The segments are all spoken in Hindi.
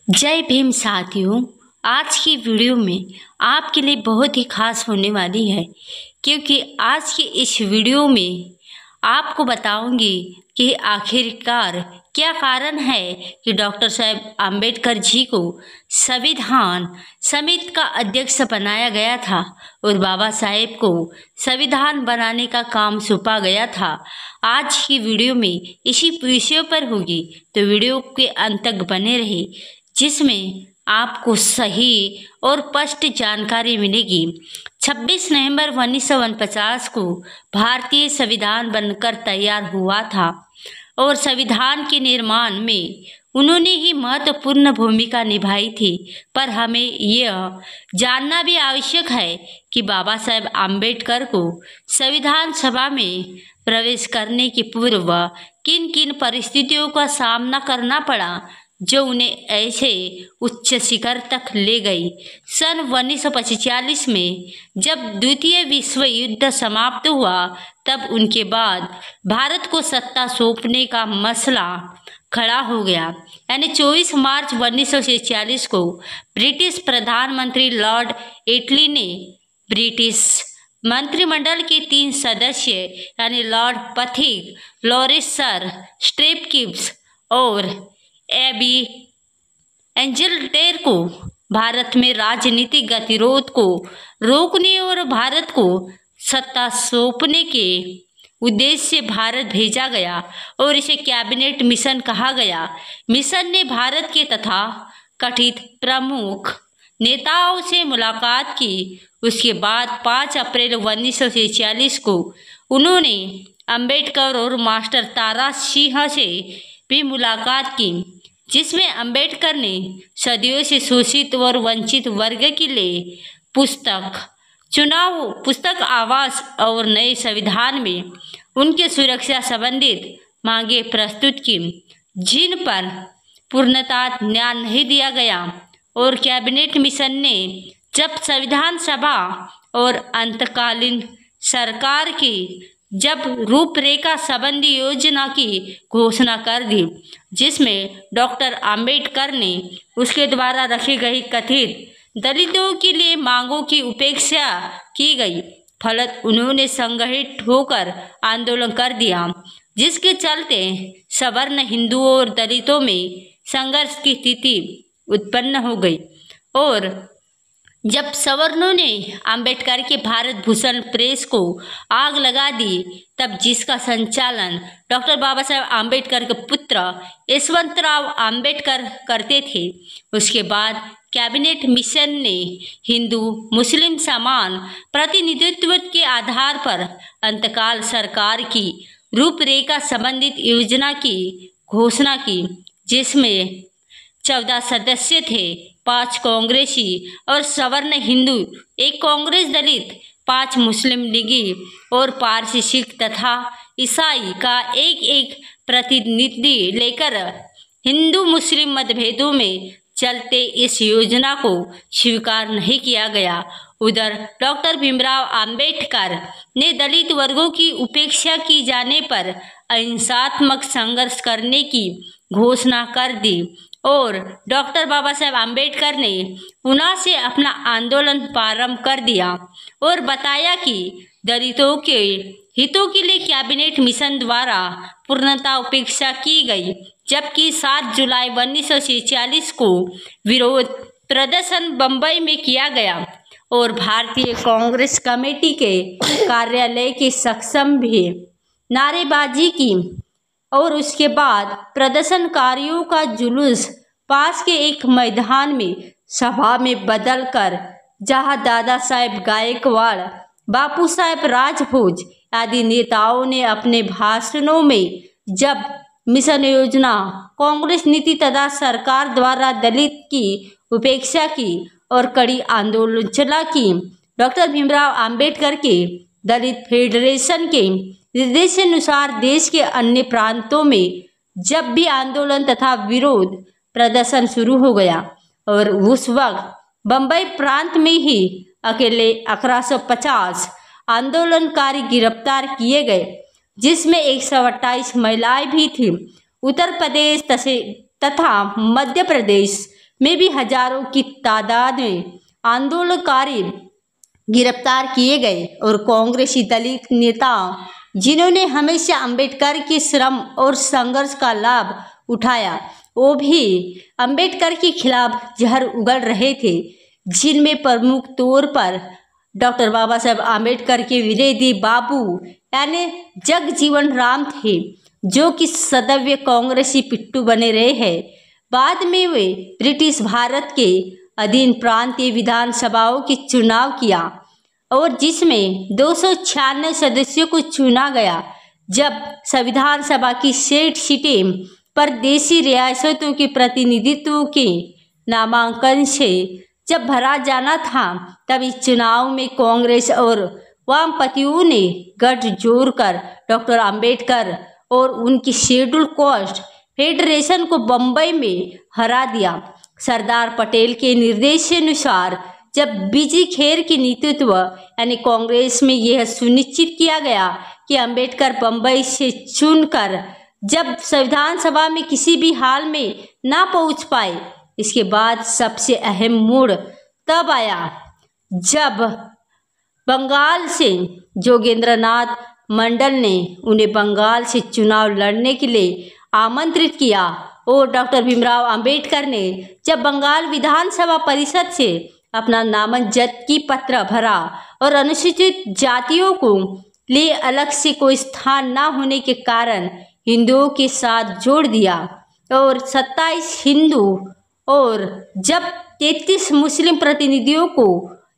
जय भीम साथियों। आज की वीडियो में आपके लिए बहुत ही खास होने वाली है, क्योंकि आज की इस वीडियो में आपको बताऊंगी कि आखिरकार क्या कारण है कि डॉक्टर साहब आम्बेडकर जी को संविधान समिति का अध्यक्ष बनाया गया था और बाबा साहेब को संविधान बनाने का काम सौंपा गया था। आज की वीडियो में इसी विषय पर होगी, तो वीडियो के अंत तक बने रहे, जिसमें आपको सही और स्पष्ट जानकारी मिलेगी। 26 नवंबर 1949 को भारतीय संविधान बनकर तैयार हुआ था और संविधान के निर्माण में उन्होंने ही महत्वपूर्ण भूमिका निभाई थी। पर हमें यह जानना भी आवश्यक है कि बाबा साहेब आम्बेडकर को संविधान सभा में प्रवेश करने के पूर्व किन किन परिस्थितियों का सामना करना पड़ा, जो उन्हें ऐसे उच्च शिखर तक ले गई। सन 1945 में जब द्वितीय विश्व युद्ध समाप्त हुआ, तब उनके बाद भारत को सत्ता सौंपने का मसला खड़ा हो गया। यानी 24 मार्च 1946 को ब्रिटिश प्रधानमंत्री लॉर्ड एटली ने ब्रिटिश मंत्रिमंडल के 3 सदस्य यानी लॉर्ड पथिक, लॉरेंस सर स्ट्रेपकिप्स और एबी एंजल्टेर को भारत में राजनीतिक गतिरोध को रोकने और भारत को सत्ता सौंपने के उद्देश्य से भारत भेजा गया और इसे कैबिनेट मिशन कहा गया। मिशन ने भारत के तथा कथित प्रमुख नेताओं से मुलाकात की। उसके बाद 5 अप्रैल 1946 को उन्होंने अंबेडकर और मास्टर तारा सिंह से भी मुलाकात की, जिसमें अंबेडकर ने सदियों से शोषित और वंचित वर्ग के लिए पुस्तक आवास और नए संविधान में उनके सुरक्षा संबंधित मांगे प्रस्तुत की, जिन पर पूर्णतः ध्यान नहीं दिया गया। और कैबिनेट मिशन ने जब संविधान सभा और अंतकालीन सरकार की जब रूपरेखा संबंधी योजना की घोषणा कर दी, जिसमें डॉक्टर आम्बेडकर ने उसके द्वारा रखी गई कथित दलितों के लिए मांगों की उपेक्षा की गई। फलत उन्होंने संगठित होकर आंदोलन कर दिया, जिसके चलते सवर्ण हिंदुओं और दलितों में संघर्ष की स्थिति उत्पन्न हो गई। और जब सवर्णों ने अंबेडकर के भारत भूषण प्रेस को आग लगा दी, तब जिसका संचालन डॉक्टर बाबा साहेब आम्बेडकर के पुत्र यशवंतराव आम्बेडकर करते थे। उसके बाद कैबिनेट मिशन ने हिंदू मुस्लिम समान प्रतिनिधित्व के आधार पर अंतकाल सरकार की रूपरेखा संबंधित योजना की घोषणा की, जिसमें 14 सदस्य थे, 5 कांग्रेसी और सवर्ण हिंदू, 1 कांग्रेस दलित, 5 मुस्लिम लीगी और पारसी सिख तथा ईसाई का एक प्रतिनिधि लेकर हिंदू मुस्लिम मतभेदों में चलते इस योजना को स्वीकार नहीं किया गया। उधर डॉक्टर भीमराव आम्बेडकर ने दलित वर्गों की उपेक्षा की जाने पर अहिंसात्मक संघर्ष करने की घोषणा कर दी और डॉक्टर बाबा साहेब आम्बेडकर ने पुनः से अपना आंदोलन प्रारंभ कर दिया और बताया कि दलितों के हितों के लिए कैबिनेट मिशन द्वारा पूर्णतः उपेक्षा की गई। जबकि 7 जुलाई 1946 को विरोध प्रदर्शन बंबई में किया गया और भारतीय कांग्रेस कमेटी के कार्यालय के सक्षम भी नारेबाजी की और उसके बाद प्रदर्शनकारियों का जुलूस पास के एक मैदान में सभा में बदलकर, जहां दादा साहेब गायकवाड़, बापू साहेब राजभोज आदि नेताओं ने अपने भाषणों में जब मिशन योजना, कांग्रेस नीति तथा सरकार द्वारा दलित की उपेक्षा की और कड़ी आंदोलन की, डॉक्टर भीमराव आम्बेडकर के दलित फेडरेशन के निर्देशानुसार देश के अन्य प्रांतों में जब भी आंदोलन तथा विरोध प्रदर्शन शुरू हो गया और उस वक्त बंबई प्रांत में ही अकेले 1150 आंदोलनकारी गिरफ्तार किए गए, जिसमें 128 महिलाएं भी थीं। उत्तर प्रदेश तथा मध्य प्रदेश में भी हजारों की तादाद में आंदोलनकारी गिरफ्तार किए गए और कांग्रेसी दलित नेताओं जिन्होंने हमेशा अंबेडकर के श्रम और संघर्ष का लाभ उठाया, वो भी अंबेडकर के खिलाफ जहर उगल रहे थे, जिनमें प्रमुख तौर पर डॉक्टर बाबा साहेब आम्बेडकर के विरोधी बाबू यानी जगजीवन राम थे, जो कि सदैव कांग्रेसी पिट्ठू बने रहे हैं। बाद में वे ब्रिटिश भारत के अधीन प्रांतीय विधानसभाओं के चुनाव किया और जिसमें 296 सदस्यों को चुना गया। जब संविधान सभा की 60 सीटें परदेशी रियासतों के प्रतिनिधित्व के नामांकन से जब भरा जाना था, तब इस चुनाव में कांग्रेस और वामपंथियों ने गठजोड़ कर डॉक्टर अंबेडकर और उनकी शेड्यूल कास्ट फेडरेशन को बम्बई में हरा दिया। सरदार पटेल के निर्देशानुसार जब बीजी खेर के नेतृत्व यानी कांग्रेस में यह सुनिश्चित किया गया कि अंबेडकर बम्बई से चुनकर जब संविधान सभा में किसी भी हाल में ना पहुंच पाए, इसके बाद सबसे अहम मोड़ तब आया जब बंगाल से जोगेंद्रनाथ मंडल ने उन्हें बंगाल से चुनाव लड़ने के लिए आमंत्रित किया और डॉक्टर भीमराव अंबेडकर ने जब बंगाल विधानसभा परिषद से अपना नामजदगी पत्र भरा और अनुसूचित जातियों को लिए अलग से कोई स्थान न होने के कारण हिंदुओं के साथ जोड़ दिया और 27 हिंदू और जब 33 मुस्लिम प्रतिनिधियों को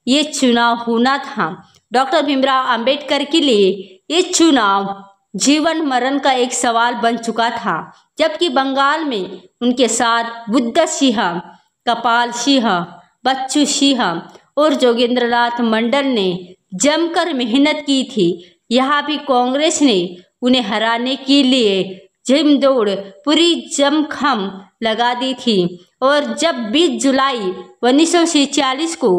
ये चुनाव होना था। डॉक्टर भीमराव अंबेडकर के लिए ये चुनाव जीवन मरण का एक सवाल बन चुका था, जबकि बंगाल में उनके साथ बुद्ध सिंह, कपाल सिंह, बच्चू सिंह और जोगेंद्रनाथ मंडल ने जमकर मेहनत की थी। यहाँ भी कांग्रेस ने उन्हें हराने के लिए जिमदौड़ पूरी जमखम लगा दी थी और जब 20 जुलाई 1946 को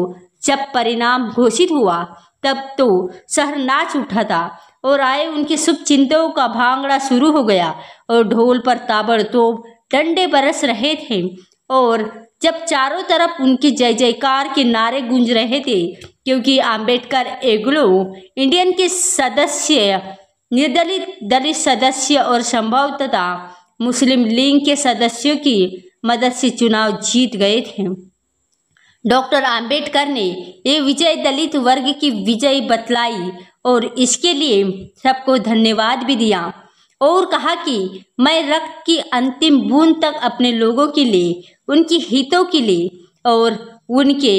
जब परिणाम घोषित हुआ, तब तो शहर नाच उठा था और आए उनके शुभ चिंतकों का भांगड़ा शुरू हो गया और ढोल पर ताबड़तोड़ डंडे बरस रहे थे और जब चारों तरफ उनकी जय जयकार के नारे गूंज रहे थे, क्योंकि अंबेडकर एग्लो इंडियन के सदस्य, निर्दलित दलित सदस्य और संभवतः मुस्लिम लीग के सदस्यों की मदद से चुनाव जीत गए थे। डॉक्टर अंबेडकर ने ये विजय दलित वर्ग की विजय बतलाई और इसके लिए सबको धन्यवाद भी दिया और कहा कि मैं रक्त की अंतिम बूंद तक अपने लोगों के लिए, उनकी हितों के लिए और उनके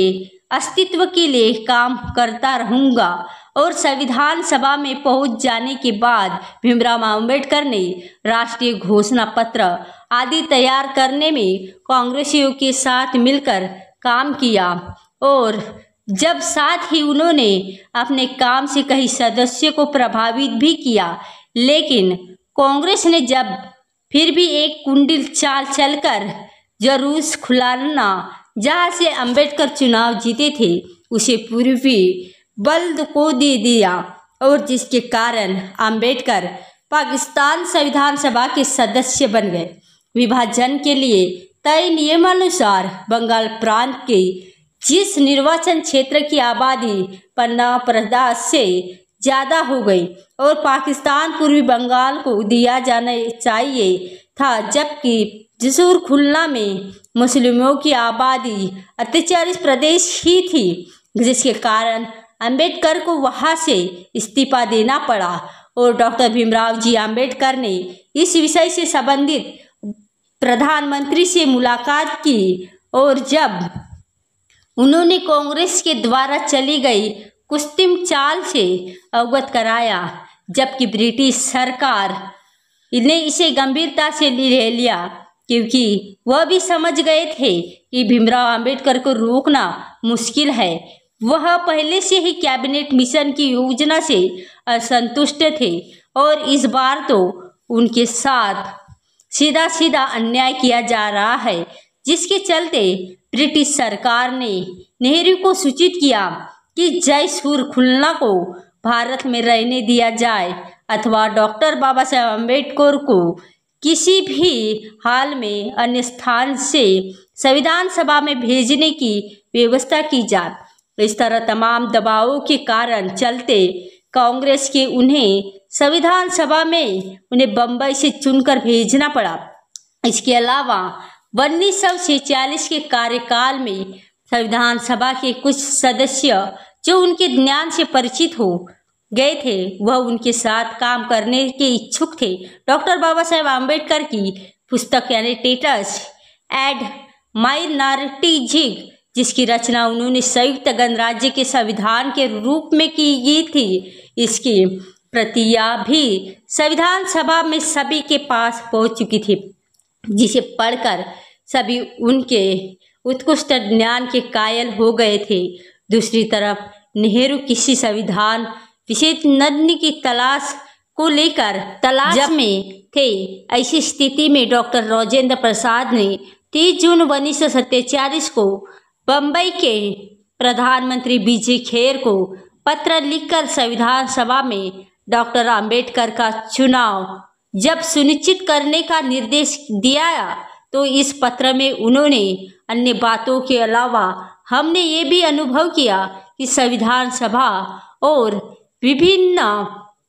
अस्तित्व के लिए काम करता रहूँगा। और संविधान सभा में पहुंच जाने के बाद भीमराव अंबेडकर ने राष्ट्रीय घोषणा पत्र आदि तैयार करने में कांग्रेसियों के साथ मिलकर काम किया और जब साथ ही उन्होंने अपने काम से कई सदस्यों को प्रभावित भी किया, लेकिन कांग्रेस ने जब फिर भी एक कुंडल चाल चलकर जरूस खुलाना जहां से अंबेडकर चुनाव जीते थे, उसे पूर्वी बल्द को दे दिया और जिसके कारण अंबेडकर पाकिस्तान संविधान सभा के सदस्य बन गए। विभाजन के लिए तय नियमानुसार बंगाल प्रांत के जिस निर्वाचन क्षेत्र की आबादी 50% से ज़्यादा हो गई और पाकिस्तान पूर्वी बंगाल को दिया जाना चाहिए था, जबकि जसूर खुलना में मुस्लिमों की आबादी अत्याचारित प्रदेश ही थी, जिसके कारण अंबेडकर को वहां से इस्तीफा देना पड़ा और डॉक्टर भीमराव जी अंबेडकर ने इस विषय से संबंधित प्रधानमंत्री से मुलाकात की और जब उन्होंने कांग्रेस के द्वारा चली गई कुस्तिम चाल से अवगत कराया, जबकि ब्रिटिश सरकार ने इसे गंभीरता से ले लिया, क्योंकि वह भी समझ गए थे कि भीमराव अंबेडकर को रोकना मुश्किल है। वह पहले से ही कैबिनेट मिशन की योजना से असंतुष्ट थे और इस बार तो उनके साथ सीधा सीधा अन्याय किया जा रहा है, जिसके चलते ब्रिटिश सरकार ने नेहरू को सूचित किया कि जयसूर खुलना को भारत में रहने दिया जाए अथवा डॉक्टर बाबा साहेब अम्बेडकर को किसी भी हाल में अन्य स्थान से संविधान सभा में भेजने की व्यवस्था की जाए। इस तरह तमाम दबावों के कारण चलते कांग्रेस के उन्हें संविधान सभा में उन्हें बम्बई से चुनकर भेजना पड़ा। इसके अलावा 1946 के कार्यकाल में संविधान सभा के कुछ सदस्य जो उनके ज्ञान से परिचित हो गए थे वह उनके साथ काम करने के इच्छुक थे। डॉक्टर बाबा साहेब आम्बेडकर की पुस्तक यानी स्टेटस एंड माइनॉरिटीज, जिसकी रचना उन्होंने संयुक्त गणराज्य के संविधान के रूप में की गई थी, इसकी प्रतियां भी संविधान सभा में सभी के पास पहुंच चुकी थी, जिसे पढ़कर सभी उनके उत्कृष्ट ज्ञान के कायल हो गए थे। दूसरी तरफ नेहरू किसी संविधान विशेष नन्ही की तलाश में थे। ऐसी स्थिति में डॉक्टर राजेंद्र प्रसाद ने 30 जून 1947 को बम्बई के प्रधानमंत्री बीजे खेर को पत्र लिखकर संविधान सभा में डॉक्टर आम्बेडकर का चुनाव जब सुनिश्चित करने का निर्देश दिया, तो इस पत्र में उन्होंने अन्य बातों के अलावा हमने ये भी अनुभव किया कि संविधान सभा और विभिन्न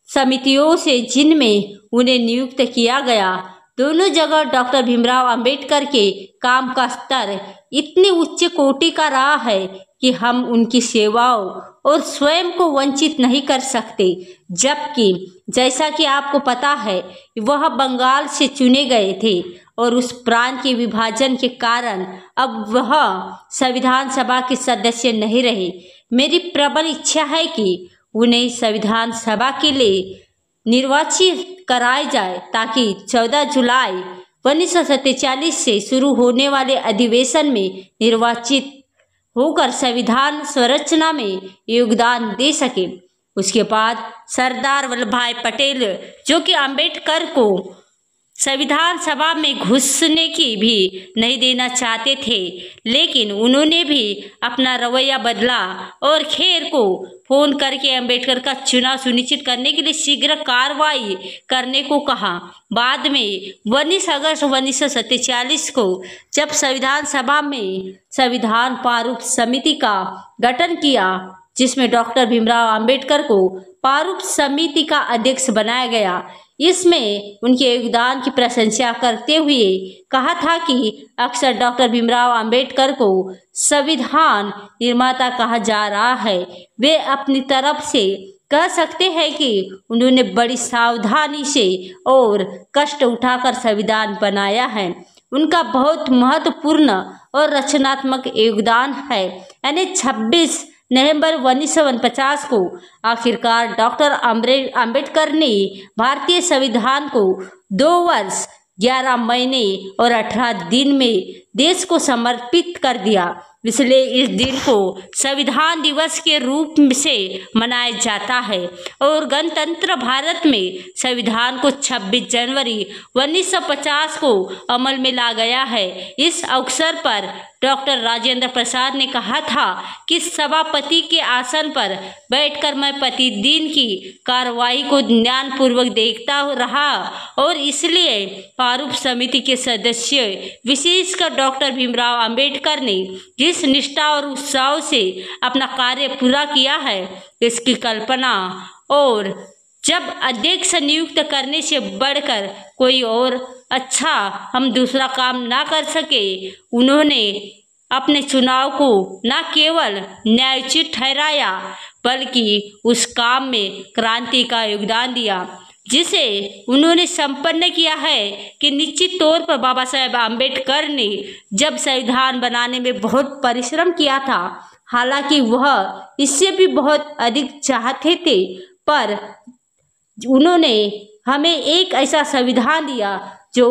समितियों से जिनमें उन्हें नियुक्त किया गया, दोनों जगह डॉक्टर भीमराव अंबेडकर के काम का स्तर इतनी उच्च कोटि का रहा है कि हम उनकी सेवाओं और स्वयं को वंचित नहीं कर सकते। जबकि जैसा कि आपको पता है वह बंगाल से चुने गए थे और उस प्रांत के विभाजन के कारण अब वह संविधान सभा के सदस्य नहीं रहे। मेरी प्रबल इच्छा है कि उन्हें संविधान सभा के लिए निर्वाचित कराया जाए ताकि 14 जुलाई 1947 से शुरू होने वाले अधिवेशन में निर्वाचित होकर संविधान संरचना में योगदान दे सके। उसके बाद सरदार वल्लभ भाई पटेल, जो कि अंबेडकर को संविधान सभा में घुसने की भी नहीं देना चाहते थे, लेकिन उन्होंने भी अपना रवैया बदला और खेर को फोन करके अंबेडकर का चुनाव सुनिश्चित करने के लिए शीघ्र कार्रवाई करने को कहा। बाद में 19 अगस्त 1947 को जब संविधान सभा में संविधान प्रारूप समिति का गठन किया, जिसमें डॉक्टर भीमराव अंबेडकर को प्रारूप समिति का अध्यक्ष बनाया गया, इसमें उनके योगदान की प्रशंसा करते हुए कहा था कि अक्सर डॉक्टर भीमराव अंबेडकर को संविधान निर्माता कहा जा रहा है। वे अपनी तरफ से कह सकते हैं कि उन्होंने बड़ी सावधानी से और कष्ट उठाकर संविधान बनाया है। उनका बहुत महत्वपूर्ण और रचनात्मक योगदान है। यानी 26 नवंबर 1949 को आखिरकार डॉक्टर अंबेडकर ने भारतीय संविधान को 2 वर्ष 11 महीने और 18 दिन में देश को समर्पित कर दिया। इसलिए इस दिन को संविधान दिवस के रूप से मनाया जाता है और गणतंत्र भारत में संविधान को 26 जनवरी 1950 को अमल में ला गया है। इस अवसर पर डॉक्टर राजेंद्र प्रसाद ने कहा था कि सभापति के आसन पर बैठकर मैं प्रतिदिन की कार्रवाई को ध्यानपूर्वक देखता रहा और इसलिए प्रारूप समिति के सदस्य विशेषकर डॉक्टर भीमराव अंबेडकर ने जिस निष्ठा और उत्साह से अपना कार्य पूरा किया है, इसकी कल्पना और जब अध्यक्ष नियुक्त करने से बढ़कर कोई और अच्छा हम दूसरा काम ना कर सके, उन्होंने अपने चुनाव को न केवल न्यायोचित ठहराया बल्कि उस काम में क्रांति का योगदान दिया, जिसे उन्होंने संपन्न किया है कि निश्चित तौर पर बाबा साहेब आम्बेडकर ने जब संविधान बनाने में बहुत परिश्रम किया था, हालांकि वह इससे भी बहुत अधिक चाहते थे, पर उन्होंने हमें एक ऐसा संविधान दिया जो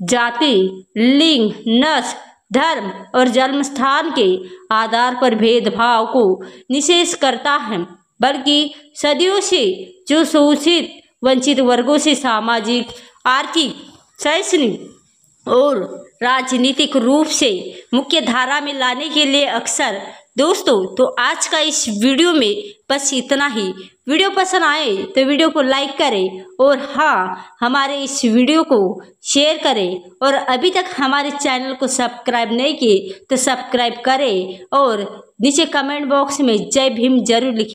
जाति, लिंग, नस्ल, धर्म और जन्म स्थान के आधार पर भेदभाव को निषेध करता है, बल्कि सदियों से जो शोषित वंचित वर्गों से सामाजिक, आर्थिक, शैक्षणिक और राजनीतिक रूप से मुख्य धारा में लाने के लिए अक्सर। दोस्तों, तो आज का इस वीडियो में बस इतना ही। वीडियो पसंद आए तो वीडियो को लाइक करें और हाँ, हमारे इस वीडियो को शेयर करें। और अभी तक हमारे चैनल को सब्सक्राइब नहीं किए तो सब्सक्राइब करें और नीचे कमेंट बॉक्स में जय भीम जरूर लिखें।